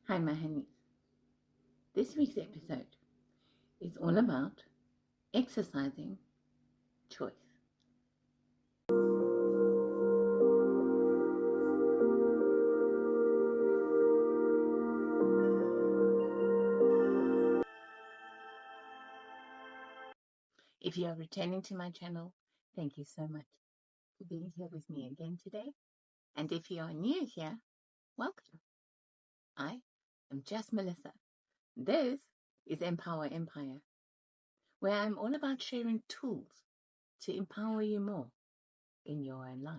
Hi, my honeys. This week's episode is all about exercising choice. If you are returning to my channel, thank you so much for being here with me again today. And if you are new here, welcome. I am just Melissa. This is Empower Empire, where I'm all about sharing tools to empower you more in your own life.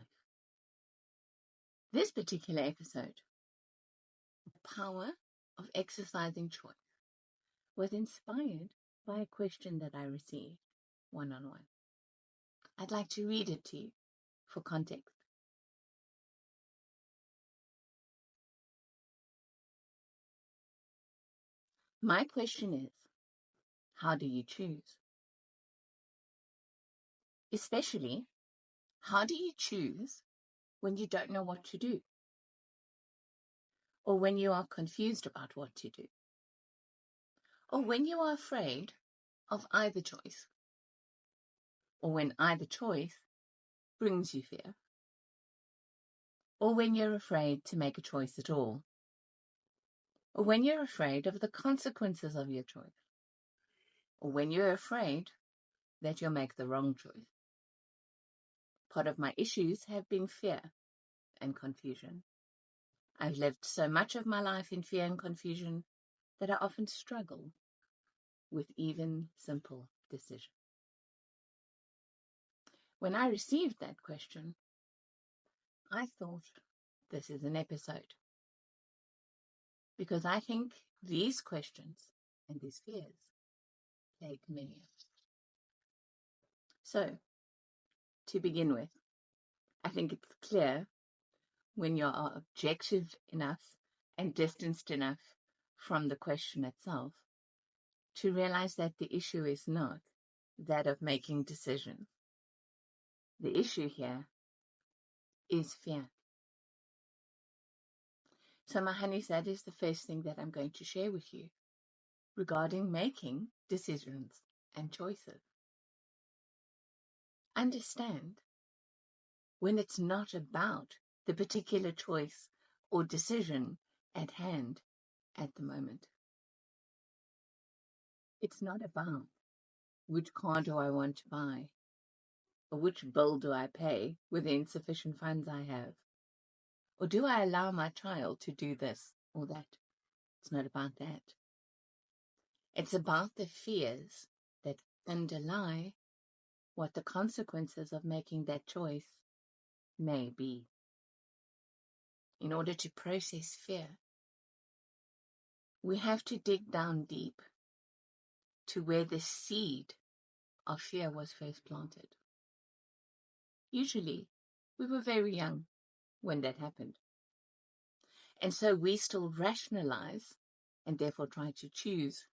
This particular episode, The Power of Exercising Choice, was inspired by a question that I received one-on-one. I'd like to read it to you for context. My question is, how do you choose? Especially, how do you choose when you don't know what to do? Or when you are confused about what to do? Or when you are afraid of either choice? Or when either choice brings you fear? Or when you're afraid to make a choice at all? Or when you're afraid of the consequences of your choice? Or when you're afraid that you'll make the wrong choice? Part of my issues have been fear and confusion. I've lived so much of my life in fear and confusion that I often struggle with even simple decisions. When I received that question, I thought, this is an episode. Because I think these questions and these fears plague many of us. So, to begin with, I think it's clear when you are objective enough and distanced enough from the question itself to realize that the issue is not that of making decisions. The issue here is fear. So, my honeys, that is the first thing that I'm going to share with you regarding making decisions and choices. Understand when it's not about the particular choice or decision at hand at the moment. It's not about which car do I want to buy, or which bill do I pay with the insufficient funds I have, or do I allow my child to do this or that. It's not about that. It's about the fears that underlie what the consequences of making that choice may be. In order to process fear, we have to dig down deep to where the seed of fear was first planted. Usually, we were very young when that happened. And so we still rationalize and therefore try to choose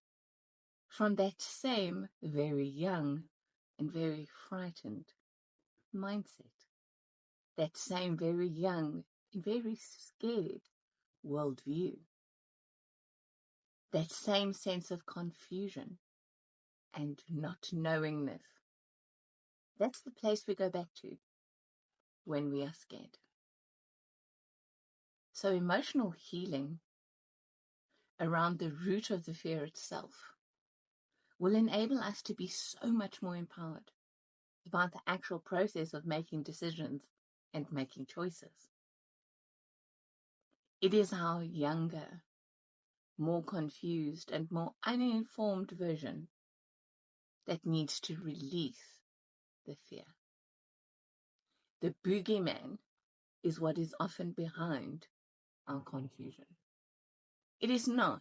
from that same very young and very frightened mindset, that same very young and very scared worldview, that same sense of confusion and not knowingness. That's the place we go back to when we are scared. So emotional healing around the root of the fear itself will enable us to be so much more empowered about the actual process of making decisions and making choices. It is our younger, more confused and more uninformed version that needs to release the fear. The boogeyman is what is often behind our confusion. It is not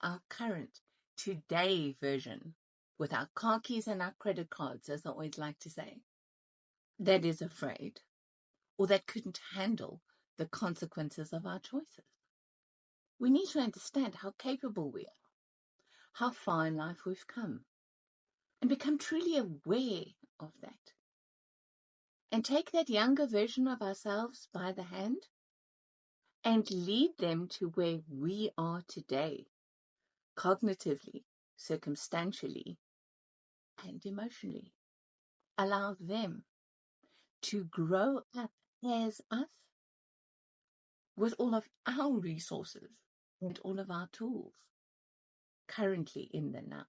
our current, today version with our car keys and our credit cards, as I always like to say, that is afraid or that couldn't handle the consequences of our choices. We need to understand how capable we are, how far in life we've come, and become truly aware of that. And take that younger version of ourselves by the hand and lead them to where we are today, cognitively, circumstantially, and emotionally. Allow them to grow up as us with all of our resources and all of our tools currently in the now.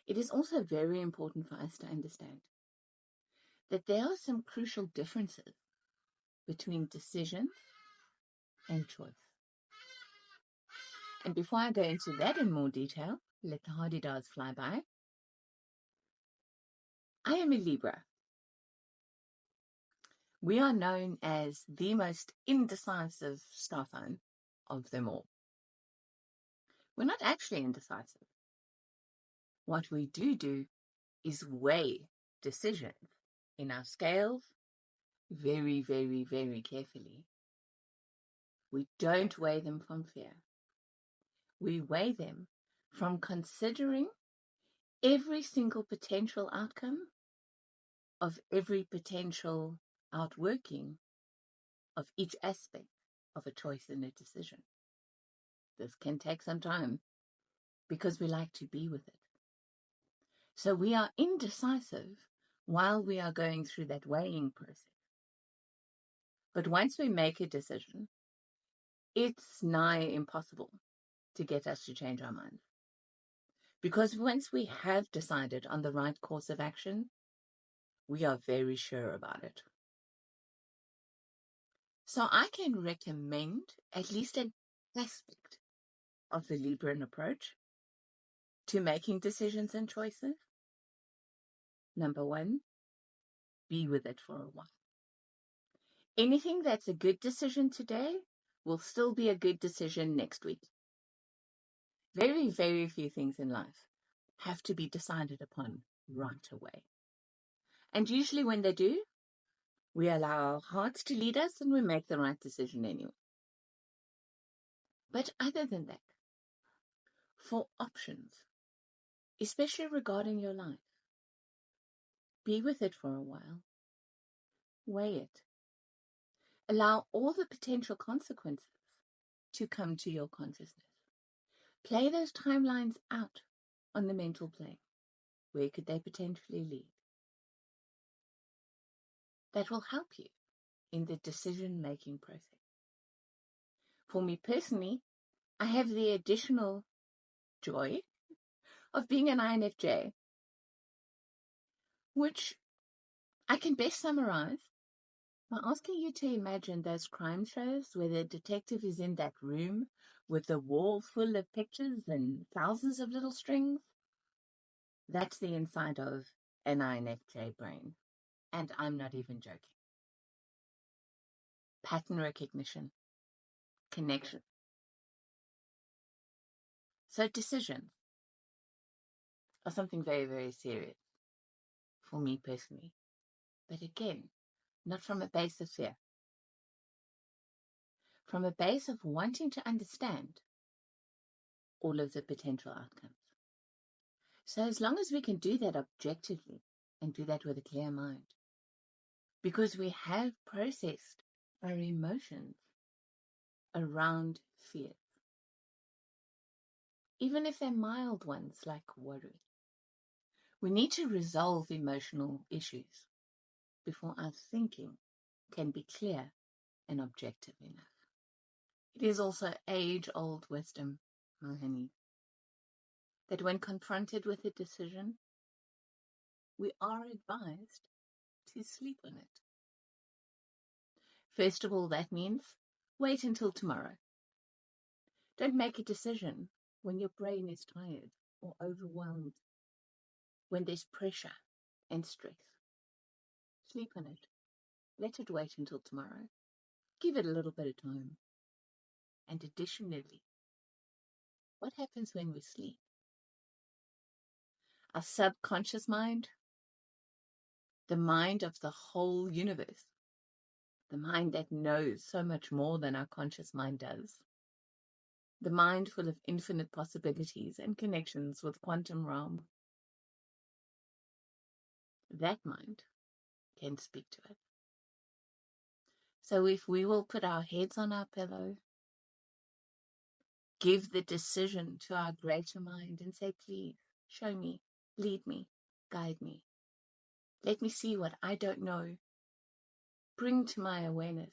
It is also very important for us to understand that there are some crucial differences between decision and choice. And before I go into that in more detail, let the hardy-darts fly by. I am a Libra. We are known as the most indecisive star sign of them all. We're not actually indecisive. What we do is weigh decisions in our scales very, very, very carefully. We don't weigh them from fear. We weigh them from considering every single potential outcome of every potential outworking of each aspect of a choice and a decision. This can take some time because we like to be with it. So we are indecisive while we are going through that weighing process. But once we make a decision, it's nigh impossible to get us to change our minds. Because once we have decided on the right course of action, we are very sure about it. So I can recommend at least an aspect of the Libran approach to making decisions and choices. Number one, be with it for a while. Anything that's a good decision today will still be a good decision next week. Very, very few things in life have to be decided upon right away. And usually when they do, we allow our hearts to lead us and we make the right decision anyway. But other than that, for options, especially regarding your life, be with it for a while. Weigh it. Allow all the potential consequences to come to your consciousness. Play those timelines out on the mental plane. Where could they potentially lead? That will help you in the decision-making process. For me personally, I have the additional joy of being an INFJ, which I can best summarize by asking you to imagine those crime shows where the detective is in that room with the wall full of pictures and thousands of little strings. That's the inside of an INFJ brain. And I'm not even joking. Pattern recognition, connection. So decisions are something very, very serious for me personally. But again, not from a base of fear. From a base of wanting to understand all of the potential outcomes. So as long as we can do that objectively and do that with a clear mind, because we have processed our emotions around fear, even if they're mild ones like worry, we need to resolve emotional issues before our thinking can be clear and objective enough. It is also age-old wisdom, my honey, that when confronted with a decision, we are advised to sleep on it. First of all, that means wait until tomorrow. Don't make a decision when your brain is tired or overwhelmed, when there's pressure and stress. Sleep on it. Let it wait until tomorrow. Give it a little bit of time. And additionally, what happens when we sleep? Our subconscious mind, the mind of the whole universe, the mind that knows so much more than our conscious mind does, the mind full of infinite possibilities and connections with quantum realm, that mind can speak to it. So if we will put our heads on our pillow, give the decision to our greater mind and say, please, show me, lead me, guide me. Let me see what I don't know. Bring to my awareness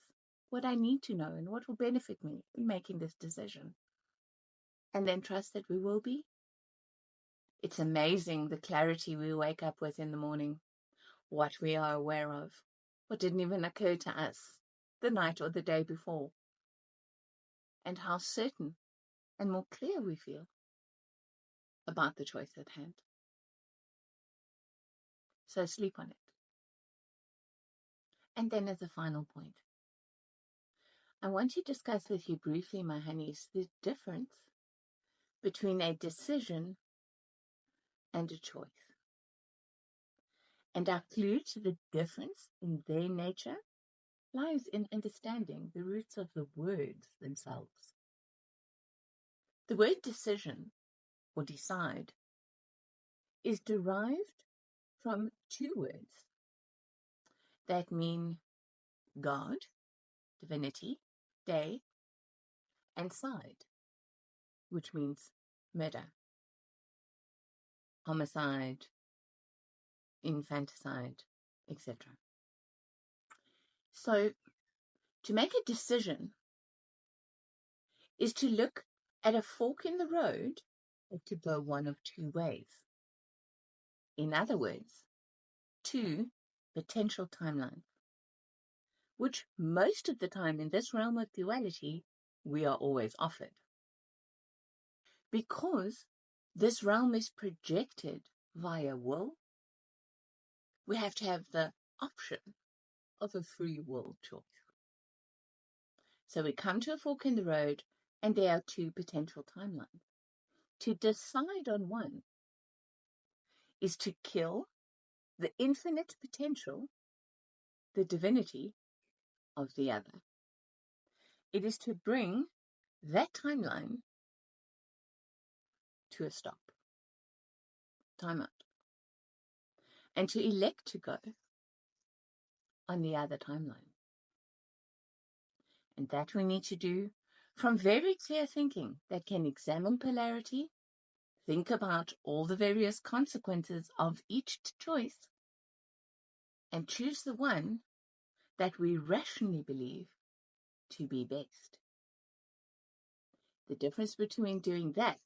what I need to know and what will benefit me in making this decision. And then trust that we will be. It's amazing the clarity we wake up with in the morning, what we are aware of, what didn't even occur to us the night or the day before, and how certain and more clear we feel about the choice at hand. So sleep on it. And then as a final point, I want to discuss with you briefly, my honeys, the difference between a decision and a choice. And our clue to the difference in their nature lies in understanding the roots of the words themselves. The word decision or decide is derived from two words that mean God, divinity, day, and side, which means murder, homicide, infanticide, etc. So to make a decision is to look at a fork in the road that could go one of two ways. In other words, two potential timelines, which most of the time in this realm of duality, we are always offered. Because this realm is projected via will, we have to have the option of a free will choice. So we come to a fork in the road, and there are two potential timelines. To decide on one is to kill the infinite potential, the divinity of the other. It is to bring that timeline to a stop, time out, and to elect to go on the other timeline. And that we need to do from very clear thinking that can examine polarity, think about all the various consequences of each choice, and choose the one that we rationally believe to be best. The difference between doing that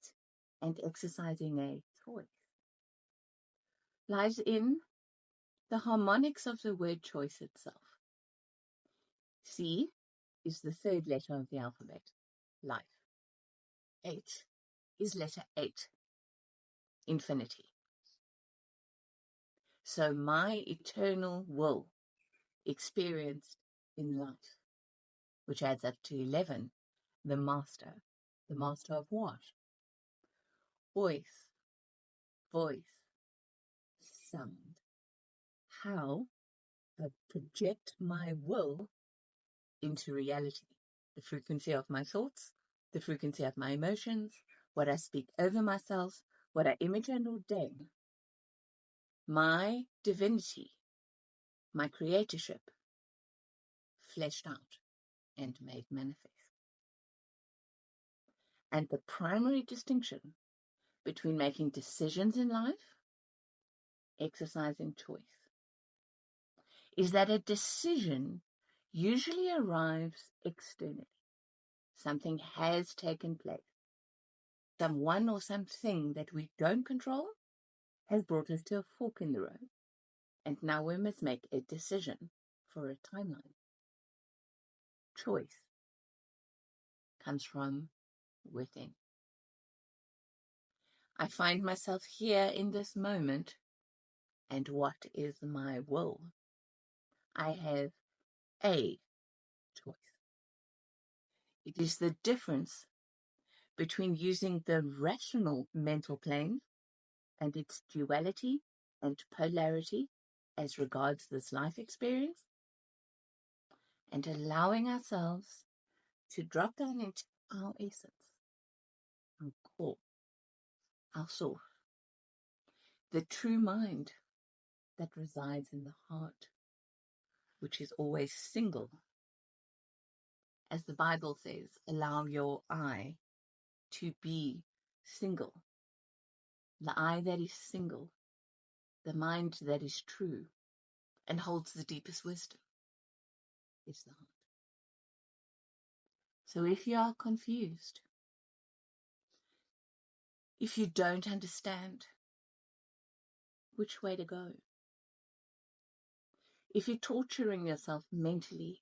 and exercising a choice lies in the harmonics of the word choice itself. C is the third letter of the alphabet, life. H is letter 8, infinity. So my eternal will experienced in life, which adds up to 11, the master. The master of what? Voice, sound. How I project my will into reality. The frequency of my thoughts, the frequency of my emotions, what I speak over myself, what I image and ordain. My divinity, my creatorship, fleshed out and made manifest. And the primary distinction between making decisions in life, exercising choice, is that a decision usually arrives externally. Something has taken place. Someone or something that we don't control has brought us to a fork in the road. And now we must make a decision for a timeline. Choice comes from within. I find myself here in this moment, and what is my will? I have a choice. It is the difference between using the rational mental plane and its duality and polarity as regards this life experience, and allowing ourselves to drop down into our essence, our core, our soul, the true mind that resides in the heart, which is always single As the Bible says, allow your eye to be single. The eye that is single, the mind that is true and holds the deepest wisdom is the heart. So if you are confused, if you don't understand which way to go, if you're torturing yourself mentally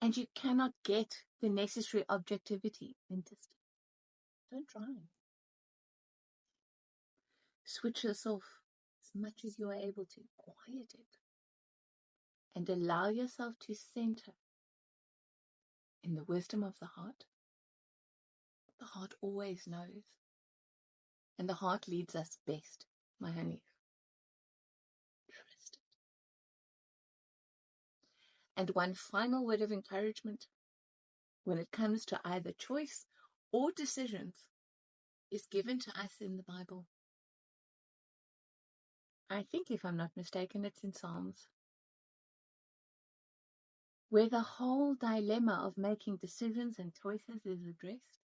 and you cannot get the necessary objectivity and distance, don't try. Switch this off as much as you are able to. Quiet it and allow yourself to center in the wisdom of the heart. The heart always knows, and the heart leads us best, my honeys. Trust it. And one final word of encouragement when it comes to either choice or decisions is given to us in the Bible. I think, if I'm not mistaken, it's in Psalms, where the whole dilemma of making decisions and choices is addressed,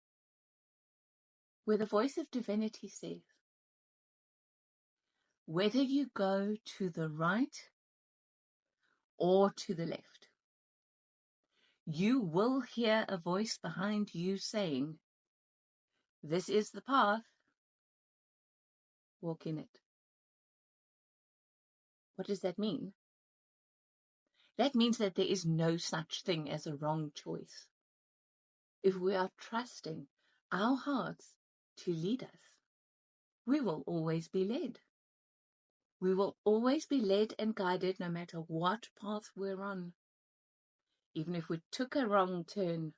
where the voice of divinity says, whether you go to the right or to the left, you will hear a voice behind you saying, this is the path, walk in it. What does that mean? That means that there is no such thing as a wrong choice. If we are trusting our hearts to lead us, we will always be led. We will always be led and guided no matter what path we're on. Even if we took a wrong turn,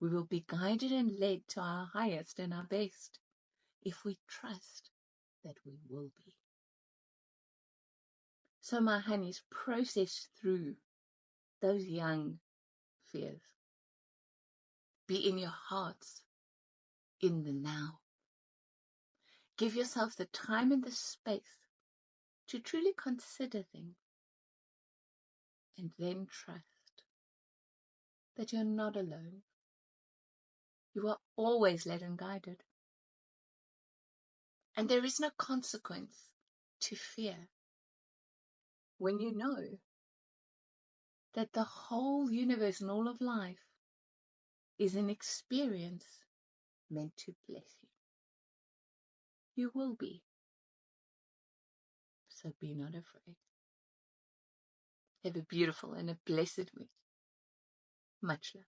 we will be guided and led to our highest and our best if we trust that we will be. So, my honeys, process through those young fears. Be in your hearts in the now. Give yourself the time and the space to truly consider things, and then trust that you're not alone. You are always led and guided. And there is no consequence to fear when you know that the whole universe and all of life is an experience meant to bless you. You will be. So be not afraid. Have a beautiful and a blessed week. Much love.